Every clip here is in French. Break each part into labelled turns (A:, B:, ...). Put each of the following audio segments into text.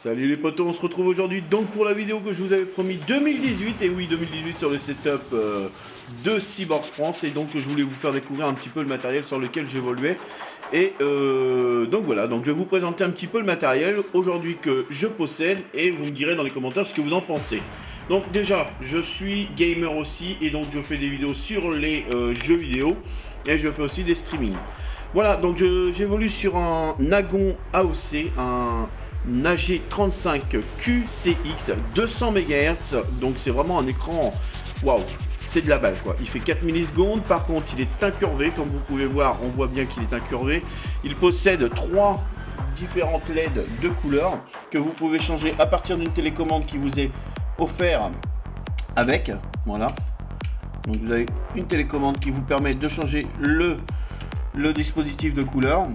A: Salut les potos, on se retrouve aujourd'hui donc pour la vidéo que je vous avais promis 2018, et oui 2018 sur le setup de Cyborg France, et donc je voulais vous faire découvrir un petit peu le matériel sur lequel j'évoluais. Et donc voilà, donc je vais vous présenter un petit peu le matériel aujourd'hui que je possède, et vous me direz dans les commentaires ce que vous en pensez. Donc déjà, je suis gamer aussi, et donc je fais des vidéos sur les jeux vidéo, et je fais aussi des streamings. Voilà, donc j'évolue sur un Nagon AOC, un AG35 QCX 200 MHz, donc c'est vraiment un écran, waouh, c'est de la balle quoi. Il fait 4 millisecondes, par contre il est incurvé, comme vous pouvez voir, on voit bien qu'il est incurvé. Il possède 3 différentes LED de couleurs que vous pouvez changer à partir d'une télécommande qui vous est offerte avec, voilà. Donc vous avez une télécommande qui vous permet de changer le dispositif de couleur.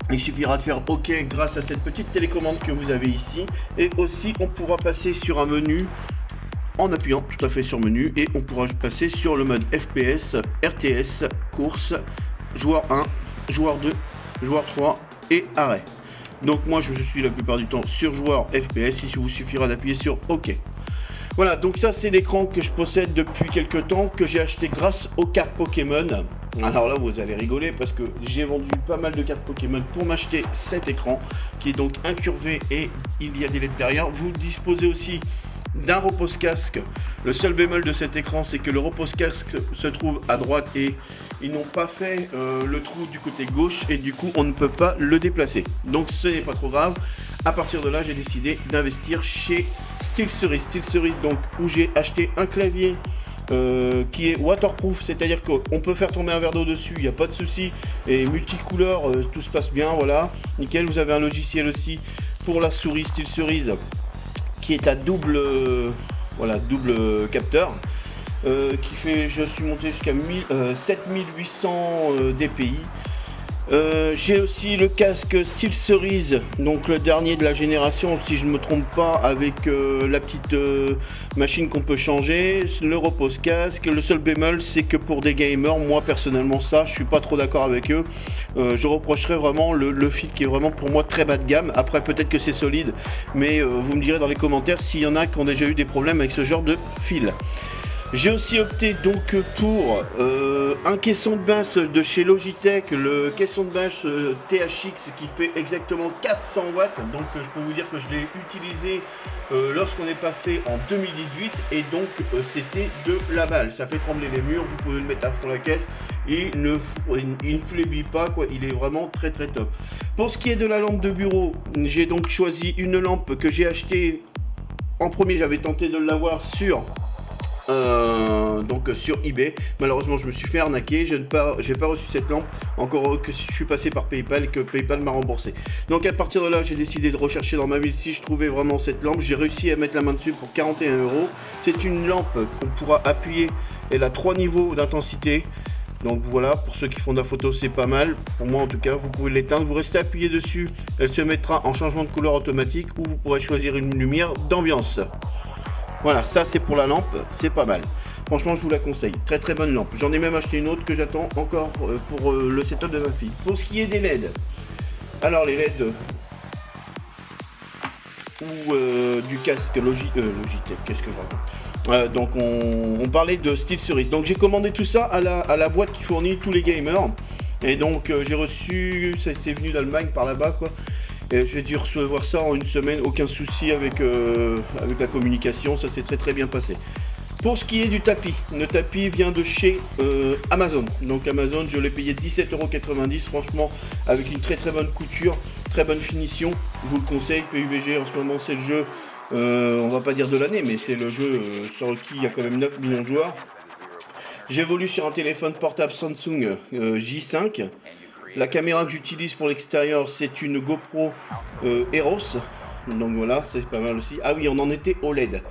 A: Il suffira de faire OK grâce à cette petite télécommande que vous avez ici, et aussi on pourra passer sur un menu en appuyant tout à fait sur menu, et on pourra passer sur le mode FPS, RTS, course, joueur 1, joueur 2, joueur 3 et arrêt. Donc moi je suis la plupart du temps sur joueur FPS, il vous suffira d'appuyer sur OK. Voilà, donc ça c'est l'écran que je possède depuis quelques temps, que j'ai acheté grâce aux cartes Pokémon. Alors là vous allez rigoler parce que j'ai vendu pas mal de cartes Pokémon pour m'acheter cet écran qui est donc incurvé et il y a des LED derrière. Vous disposez aussi d'un repose-casque. Le seul bémol de cet écran, c'est que le repose-casque se trouve à droite et ils n'ont pas fait le trou du côté gauche, et du coup on ne peut pas le déplacer. Donc ce n'est pas trop grave. À partir de là, j'ai décidé d'investir chez SteelSeries. SteelSeries, donc où j'ai acheté un clavier qui est waterproof, c'est-à-dire qu'on peut faire tomber un verre d'eau dessus, il n'y a pas de souci, et multicouleur, tout se passe bien, voilà, nickel. Vous avez un logiciel aussi pour la souris SteelSeries qui est à double capteur, qui fait, je suis monté jusqu'à 7800 dpi. J'ai aussi le casque SteelSeries, donc le dernier de la génération si je ne me trompe pas, avec la petite machine qu'on peut changer, le repose casque. Le seul bémol, c'est que pour des gamers, moi personnellement ça je suis pas trop d'accord avec eux. Je reprocherais vraiment le fil qui est vraiment pour moi très bas de gamme. Après peut-être que c'est solide, mais vous me direz dans les commentaires s'il y en a qui ont déjà eu des problèmes avec ce genre de fil. J'ai aussi opté donc pour un caisson de basse de chez Logitech, le caisson de basse THX qui fait exactement 400 watts. Donc je peux vous dire que je l'ai utilisé lorsqu'on est passé en 2018, et donc c'était de la balle. Ça fait trembler les murs, vous pouvez le mettre à fond la caisse, il ne faiblit pas quoi, il est vraiment très top. Pour ce qui est de la lampe de bureau, j'ai donc choisi une lampe que j'ai achetée en premier. J'avais tenté de l'avoir sur eBay. Malheureusement je me suis fait arnaquer, j'ai pas reçu cette lampe, encore que je suis passé par PayPal et que PayPal m'a remboursé. Donc à partir de là, j'ai décidé de rechercher dans ma ville si je trouvais vraiment cette lampe. J'ai réussi à mettre la main dessus pour 41 €. C'est une lampe qu'on pourra appuyer, elle a 3 niveaux d'intensité. Donc voilà, pour ceux qui font de la photo, c'est pas mal. Pour moi en tout cas, vous pouvez l'éteindre, vous restez appuyé dessus, elle se mettra en changement de couleur automatique, ou vous pourrez choisir une lumière d'ambiance. Voilà, ça c'est pour la lampe, c'est pas mal. Franchement, je vous la conseille. Très bonne lampe. J'en ai même acheté une autre que j'attends encore pour le setup de ma fille. Pour ce qui est des LED, alors les LED ou du casque Logitech, qu'est-ce que je raconte, donc on parlait de SteelSeries. Donc j'ai commandé tout ça à la boîte qui fournit tous les gamers. Et donc j'ai reçu, c'est venu d'Allemagne par là-bas quoi. Et j'ai dû recevoir ça en une semaine, aucun souci avec la communication, ça s'est très bien passé. Pour ce qui est du tapis, le tapis vient de chez Amazon. Donc Amazon, je l'ai payé 17,90 €, franchement, avec une très bonne couture, très bonne finition. Je vous le conseille, PUBG en ce moment c'est le jeu, on va pas dire de l'année, mais c'est le jeu sur lequel il y a quand même 9 millions de joueurs. J'évolue sur un téléphone portable Samsung J5. La caméra que j'utilise pour l'extérieur, c'est une GoPro Eros. Donc voilà, c'est pas mal aussi. Ah oui, on en était au LED.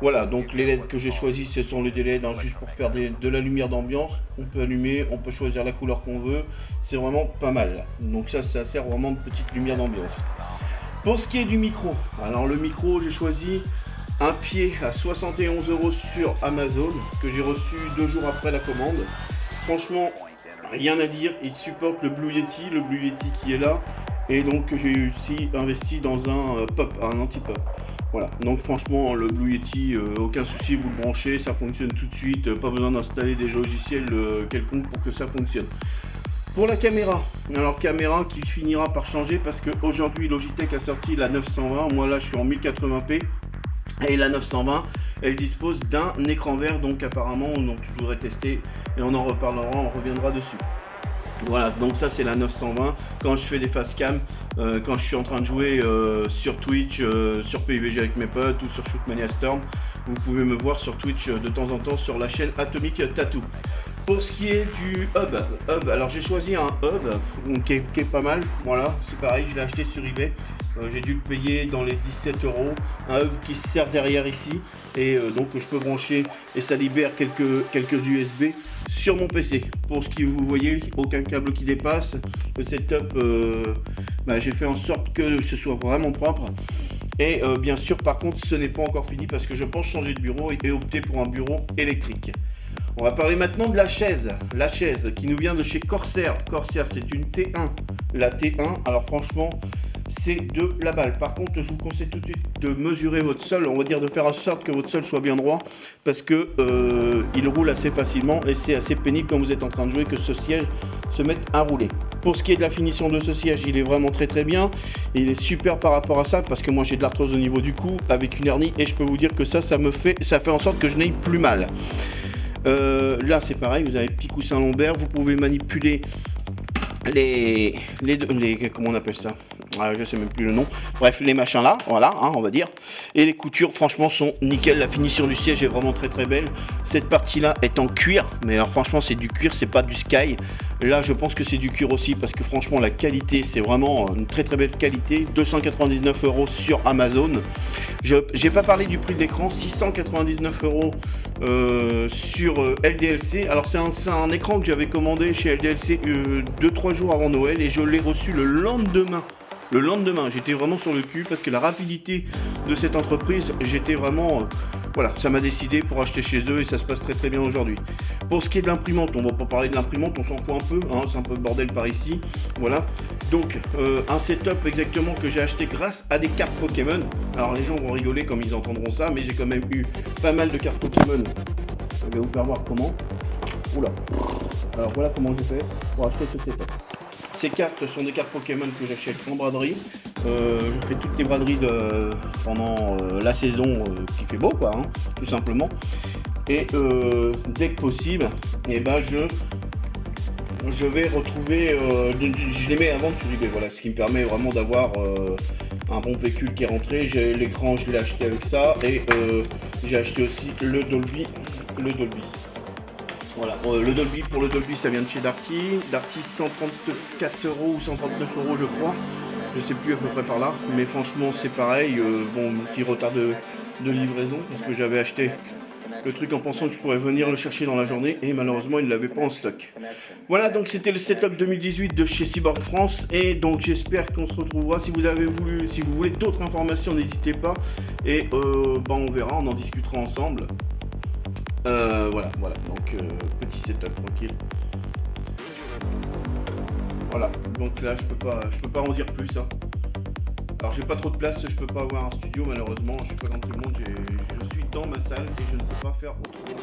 A: Voilà, donc les LED que j'ai choisis, ce sont les LED hein, juste pour faire de la lumière d'ambiance. On peut allumer, on peut choisir la couleur qu'on veut. C'est vraiment pas mal. Donc ça sert vraiment de petite lumière d'ambiance. Pour ce qui est du micro, alors le micro, j'ai choisi un pied à 71 € sur Amazon, que j'ai reçu 2 jours après la commande. Franchement, rien à dire, il supporte le Blue Yeti qui est là. Et donc j'ai aussi investi dans un pop, un anti-pop. Voilà, donc franchement le Blue Yeti, aucun souci, vous le branchez, ça fonctionne tout de suite, pas besoin d'installer des logiciels quelconques pour que ça fonctionne. Pour la caméra, alors caméra qui finira par changer parce qu'aujourd'hui Logitech a sorti la 920, moi là je suis en 1080p et la 920 elle dispose d'un écran vert, donc apparemment donc, je voudrais tester et on en reparlera, on reviendra dessus. Voilà, donc ça c'est la 920 quand je fais des face cam, quand je suis en train de jouer sur Twitch, sur PUBG avec mes potes ou sur Shootmania Storm, vous pouvez me voir sur Twitch de temps en temps sur la chaîne Atomic Tattoo. Pour ce qui est du hub, alors j'ai choisi un hub qui est pas mal, voilà, c'est pareil, je l'ai acheté sur eBay, j'ai dû le payer dans les 17 €, un hub qui se sert derrière ici, et donc je peux brancher, et ça libère quelques USB sur mon PC. Pour ce qui vous voyez, aucun câble qui dépasse, le setup, j'ai fait en sorte que ce soit vraiment propre. Et bien sûr par contre ce n'est pas encore fini parce que je pense changer de bureau et opter pour un bureau électrique. On va parler maintenant de la chaise qui nous vient de chez Corsair. Corsair c'est une T1, la T1, alors franchement c'est de la balle. Par contre je vous conseille tout de suite de mesurer votre sol, on va dire de faire en sorte que votre sol soit bien droit parce que il roule assez facilement et c'est assez pénible quand vous êtes en train de jouer que ce siège se mette à rouler. Pour ce qui est de la finition de ce siège, il est vraiment très bien et il est super par rapport à ça parce que moi j'ai de l'arthrose au niveau du cou avec une hernie et je peux vous dire que ça fait en sorte que je n'aille plus mal. Là c'est pareil, vous avez petit coussin lombaire, vous pouvez manipuler les comment on appelle ça, je sais même plus le nom, bref les machins là, voilà, on va dire, et les coutures franchement sont nickel, la finition du siège est vraiment très belle, cette partie là est en cuir, mais alors franchement c'est du cuir, c'est pas du sky, là je pense que c'est du cuir aussi parce que franchement la qualité c'est vraiment une très belle qualité, 299 € sur Amazon. J'ai pas parlé du prix de l'écran, 699 € sur LDLC. Alors c'est un écran que j'avais commandé chez LDLC 2-3 jours avant Noël et je l'ai reçu le lendemain. Le lendemain, j'étais vraiment sur le cul parce que la rapidité de cette entreprise, j'étais vraiment... voilà, ça m'a décidé pour acheter chez eux et ça se passe très bien aujourd'hui. Pour ce qui est de l'imprimante, on va pas parler de l'imprimante, on s'en fout un peu, c'est un peu le bordel par ici. Voilà, donc un setup exactement que j'ai acheté grâce à des cartes Pokémon. Alors les gens vont rigoler comme ils entendront ça, mais j'ai quand même eu pas mal de cartes Pokémon. Je vais vous faire voir comment. Oula. Alors voilà comment j'ai fait pour acheter ce setup. Ces cartes sont des cartes Pokémon que j'achète en braderie. Je fais toutes les braderies pendant la saison qui fait beau quoi, tout simplement. Et dès que possible, je vais retrouver, je les mets avant sur eBay, voilà, ce qui me permet vraiment d'avoir un bon pécule qui est rentré. L'écran je l'ai acheté avec ça et j'ai acheté aussi le Dolby. Voilà, pour le Dolby ça vient de chez Darty 134 € ou 139 € je crois, je sais plus à peu près par là, mais franchement c'est pareil, bon petit retard de livraison parce que j'avais acheté le truc en pensant que je pourrais venir le chercher dans la journée et malheureusement il ne l'avait pas en stock. Voilà, donc c'était le setup 2018 de chez Cyborg France et donc j'espère qu'on se retrouvera. Si vous voulez d'autres informations n'hésitez pas et on verra, on en discutera ensemble. Voilà, donc petit setup tranquille. Voilà, donc là je peux pas en dire plus. Alors j'ai pas trop de place, je peux pas avoir un studio malheureusement, je suis pas comme tout le monde, je suis dans ma salle et je ne peux pas faire autrement.